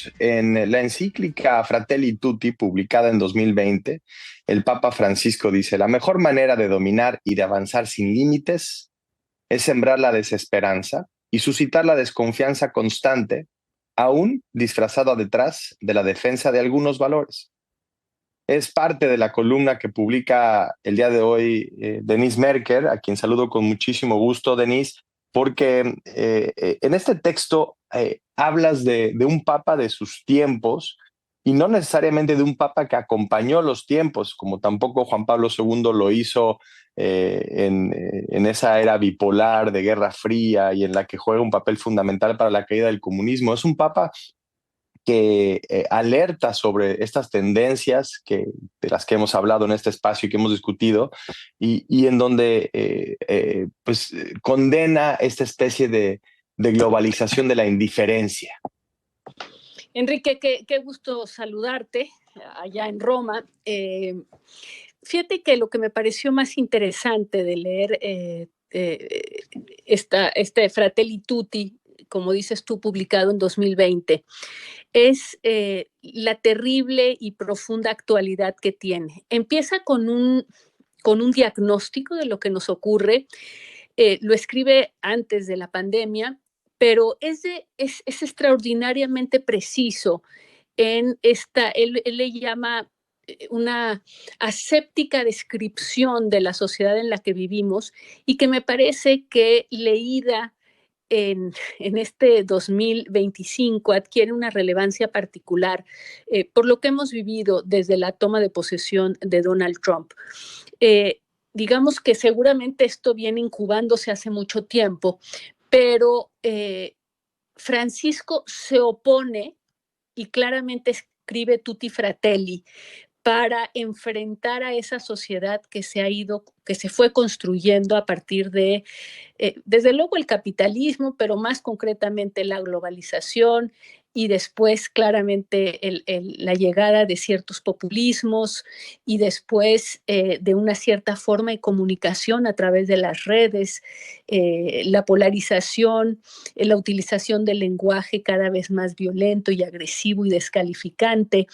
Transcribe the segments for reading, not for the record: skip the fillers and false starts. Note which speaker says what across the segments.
Speaker 1: amigos, en la encíclica Fratelli Tutti, publicada en 2020, el Papa Francisco dice, la mejor manera de dominar y de avanzar sin límites es sembrar la desesperanza y suscitar la desconfianza constante, aún disfrazada detrás de la defensa de algunos valores. Es parte de la columna que publica el día de hoy Denise Merker, a quien saludo con muchísimo gusto, Denise, porque en este texto hablas de un papa de sus tiempos y no necesariamente de un papa que acompañó los tiempos, como tampoco Juan Pablo II lo hizo en esa era bipolar de Guerra Fría y en la que juega un papel fundamental para la caída del comunismo. Es un papa que alerta sobre estas tendencias de las que hemos hablado en este espacio y que hemos discutido, y en donde condena esta especie de globalización de la indiferencia.
Speaker 2: Enrique, qué gusto saludarte allá en Roma. Fíjate que lo que me pareció más interesante de leer este Fratelli Tutti, como dices tú, publicado en 2020, es la terrible y profunda actualidad que tiene. Empieza con un diagnóstico de lo que nos ocurre, lo escribe antes de la pandemia, pero es extraordinariamente preciso en él le llama una aséptica descripción de la sociedad en la que vivimos y que me parece que leída en este 2025 adquiere una relevancia particular por lo que hemos vivido desde la toma de posesión de Donald Trump. Digamos que seguramente esto viene incubándose hace mucho tiempo, pero Francisco se opone y claramente escribe Tutti Fratelli para enfrentar a esa sociedad que se fue construyendo a partir de, desde luego, el capitalismo, pero más concretamente la globalización y después claramente la llegada de ciertos populismos y después de una cierta forma de comunicación a través de las redes, la polarización, la utilización del lenguaje cada vez más violento y agresivo y descalificante.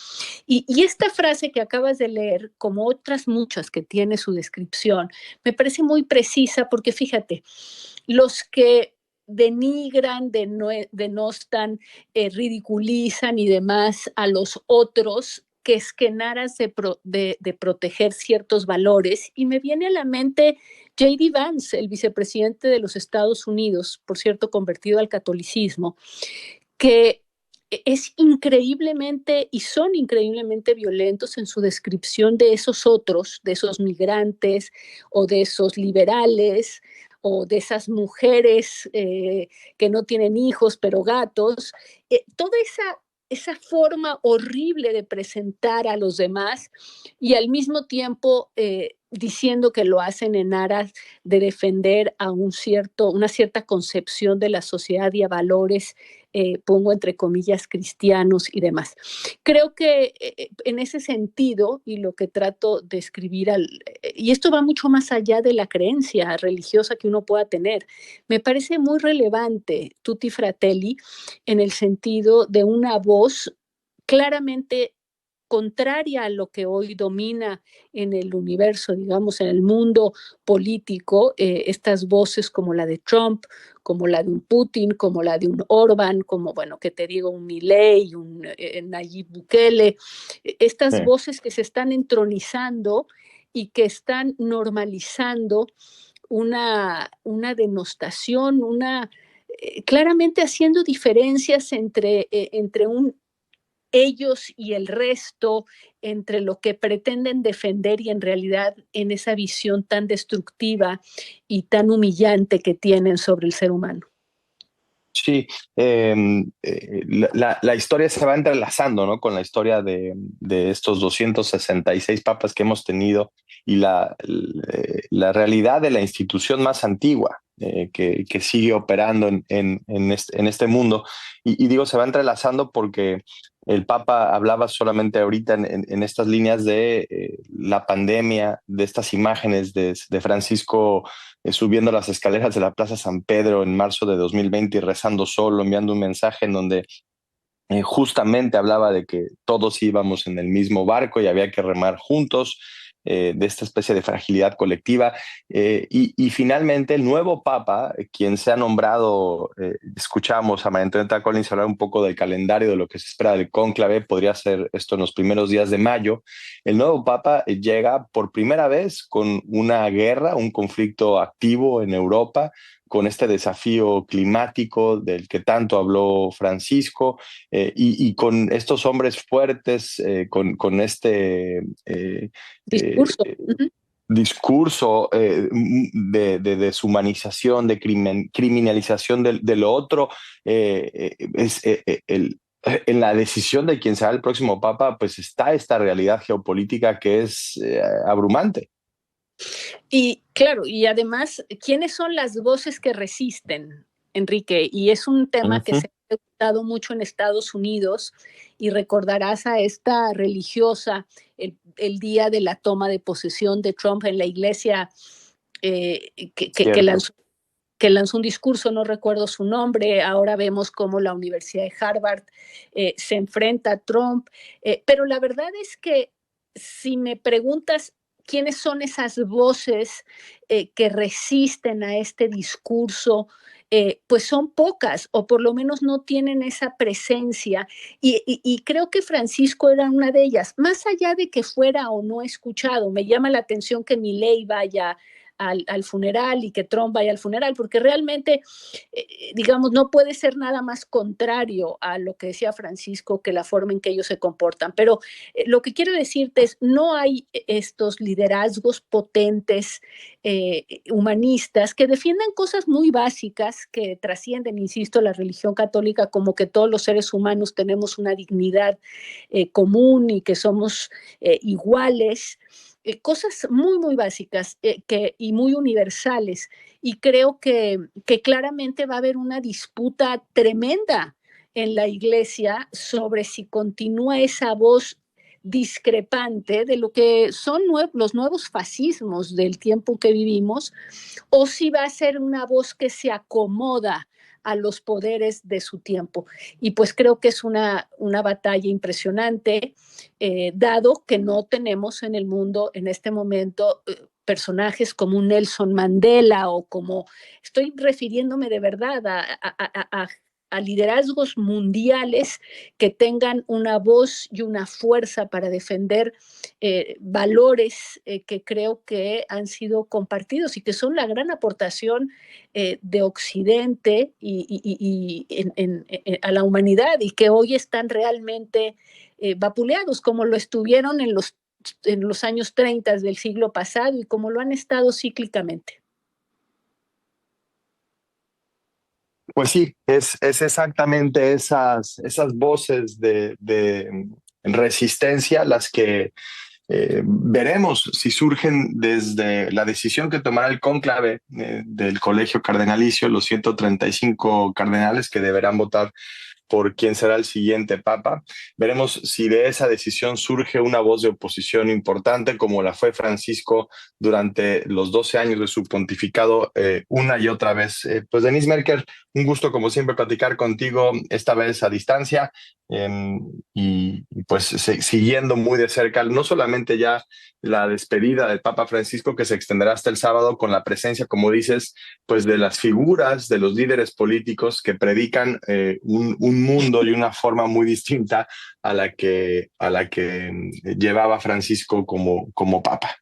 Speaker 2: Y esta frase que acabas de leer, como otras muchas que tiene su descripción, me parece muy precisa porque fíjate, los que denigran, denostan, ridiculizan y demás a los otros que es que en aras de proteger ciertos valores. Y me viene a la mente J.D. Vance, el vicepresidente de los Estados Unidos, por cierto, convertido al catolicismo, que es increíblemente y son increíblemente violentos en su descripción de esos otros, de esos migrantes o de esos liberales o de esas mujeres que no tienen hijos pero gatos. Toda esa forma horrible de presentar a los demás y al mismo tiempo diciendo que lo hacen en aras de defender a una cierta concepción de la sociedad y a valores, pongo entre comillas, cristianos y demás. Creo que en ese sentido, y lo que trato de escribir, y esto va mucho más allá de la creencia religiosa que uno pueda tener, me parece muy relevante Tutti Fratelli en el sentido de una voz claramente contraria a lo que hoy domina en el universo, digamos, en el mundo político, estas voces como la de Trump, como la de un Putin, como la de un Orbán, como, bueno, que te digo, un Milei, un Nayib Bukele, estas voces que se están entronizando y que están normalizando una denostación, claramente haciendo diferencias entre ellos y el resto, entre lo que pretenden defender y en realidad en esa visión tan destructiva y tan humillante que tienen sobre el ser humano.
Speaker 1: Sí, la historia se va entrelazando, ¿no? Con la historia de estos 266 papas que hemos tenido y la realidad de la institución más antigua que sigue operando en este mundo. Y digo, se va entrelazando porque el Papa hablaba solamente ahorita en estas líneas de la pandemia, de estas imágenes de Francisco subiendo las escaleras de la Plaza San Pedro en marzo de 2020 y rezando solo, enviando un mensaje en donde justamente hablaba de que todos íbamos en el mismo barco y había que remar juntos, de esta especie de fragilidad colectiva. Y finalmente el nuevo Papa, quien se ha nombrado, escuchamos a María Antonieta Collins hablar un poco del calendario, de lo que se espera del cónclave, podría ser esto en los primeros días de mayo. El nuevo Papa llega por primera vez con una guerra, un conflicto activo en Europa, con este desafío climático del que tanto habló Francisco, y con estos hombres fuertes, con este
Speaker 2: Discurso.
Speaker 1: discurso de deshumanización, de criminalización de lo otro. En la decisión de quién será el próximo papa, pues está esta realidad geopolítica que es abrumante.
Speaker 2: Y claro, y además, ¿quiénes son las voces que resisten, Enrique? Y es un tema que se ha preguntado mucho en Estados Unidos, y recordarás a esta religiosa el día de la toma de posesión de Trump en la iglesia, que lanzó un discurso, no recuerdo su nombre. Ahora vemos cómo la Universidad de Harvard se enfrenta a Trump, pero la verdad es que si me preguntas quiénes son esas voces que resisten a este discurso, pues son pocas, o por lo menos no tienen esa presencia, y creo que Francisco era una de ellas. Más allá de que fuera o no escuchado, me llama la atención que Milei vaya al funeral y que Trump vaya al funeral, porque realmente, digamos, no puede ser nada más contrario a lo que decía Francisco que la forma en que ellos se comportan. Pero lo que quiero decirte es, no hay estos liderazgos potentes, humanistas, que defiendan cosas muy básicas que trascienden, insisto, la religión católica, como que todos los seres humanos tenemos una dignidad común y que somos iguales. Cosas muy, muy básicas, y muy universales. Y creo que claramente va a haber una disputa tremenda en la iglesia sobre si continúa esa voz discrepante de lo que son los nuevos fascismos del tiempo que vivimos, o si va a ser una voz que se acomoda a los poderes de su tiempo. Y pues creo que es una batalla impresionante, dado que no tenemos en el mundo en este momento personajes como un Nelson Mandela, o como, estoy refiriéndome de verdad a liderazgos mundiales que tengan una voz y una fuerza para defender valores que creo que han sido compartidos y que son la gran aportación de Occidente a la humanidad, y que hoy están realmente vapuleados, como lo estuvieron en los años 30 del siglo pasado, y como lo han estado cíclicamente.
Speaker 1: Pues sí, es exactamente esas voces de resistencia las que veremos si surgen desde la decisión que tomará el cónclave del Colegio Cardenalicio, los 135 cardenales que deberán votar por quién será el siguiente papa. Veremos si de esa decisión surge una voz de oposición importante, como la fue Francisco durante los 12 años de su pontificado, una y otra vez. Pues Denise Merker, un gusto como siempre platicar contigo, esta vez a distancia, y pues siguiendo muy de cerca, no solamente ya la despedida del Papa Francisco, que se extenderá hasta el sábado, con la presencia, como dices, pues de las figuras, de los líderes políticos que predican un mundo y una forma muy distinta a la que llevaba Francisco como Papa.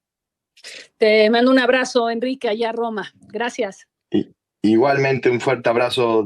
Speaker 2: Te mando un abrazo, Enrique, allá a Roma. Gracias.
Speaker 1: Y, igualmente un fuerte abrazo.